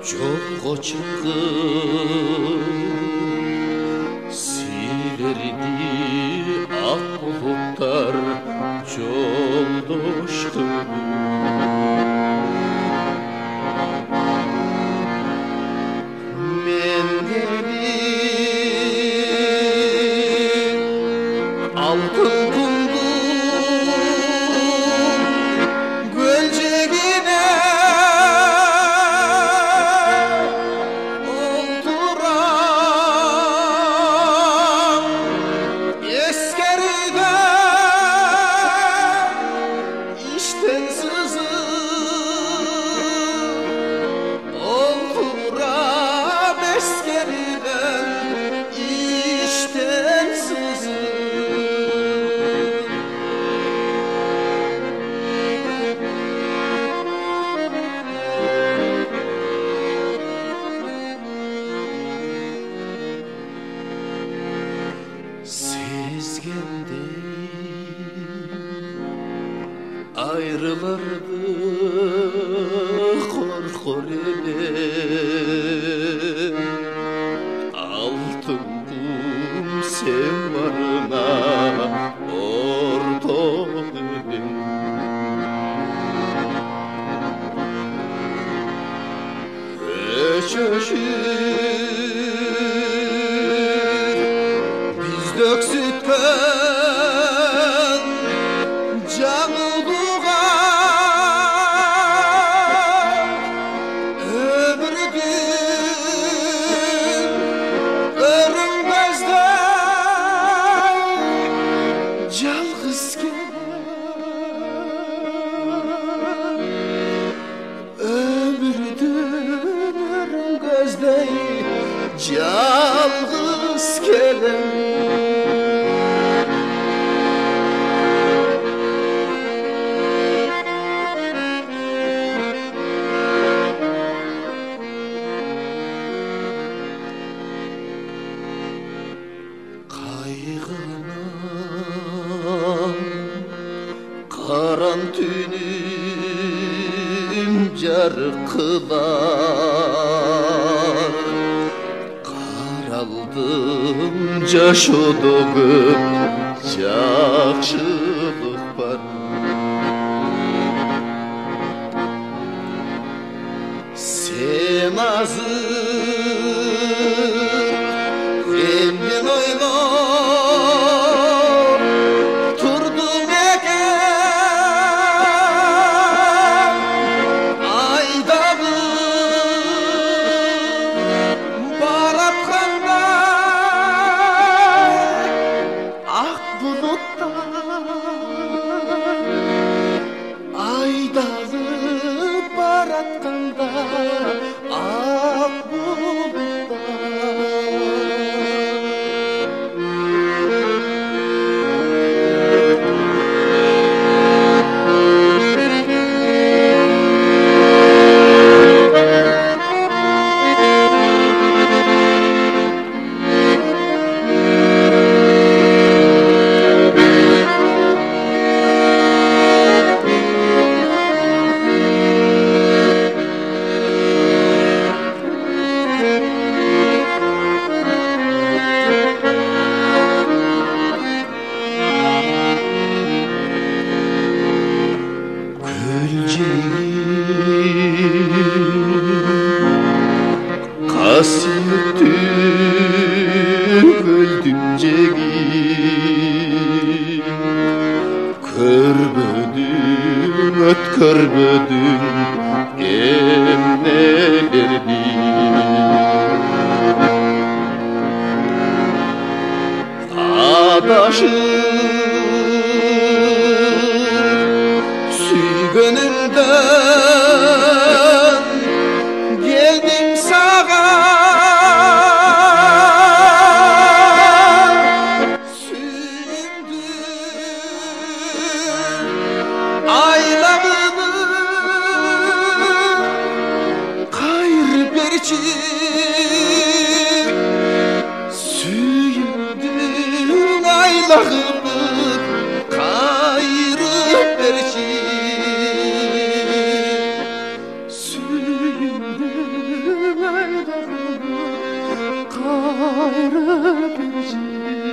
Жолго чыгып силерди ак булуттар жолдош кылып мен келип алтын кулдун көлжегине олтурам эскерде иштен сызып олтурам эскерден иштен сызып сезгендей айрыларды коркор элем алтын кум сен барына орток элем өчөшүп бизди өксүткөн жаңылууга өмүрдүн өрүмбөздө жалгыз өмүрдүн өрүмбөздөй жалгыз келем кайгынан каран түнүм жаркылар каралдым жашоодо көп жакшылык бар сен азыр эмден ойлоп турдуң экен айдагы бараткандай ак булуттар айдагы баратканда ак булуттар Kasıttım öldüm cegim Körbödüm ötkörbödüm emnelerdi Adaşım süygönümden geldim sağa Süyündün aylağımı kayırıp verçi Süyündün sarı bir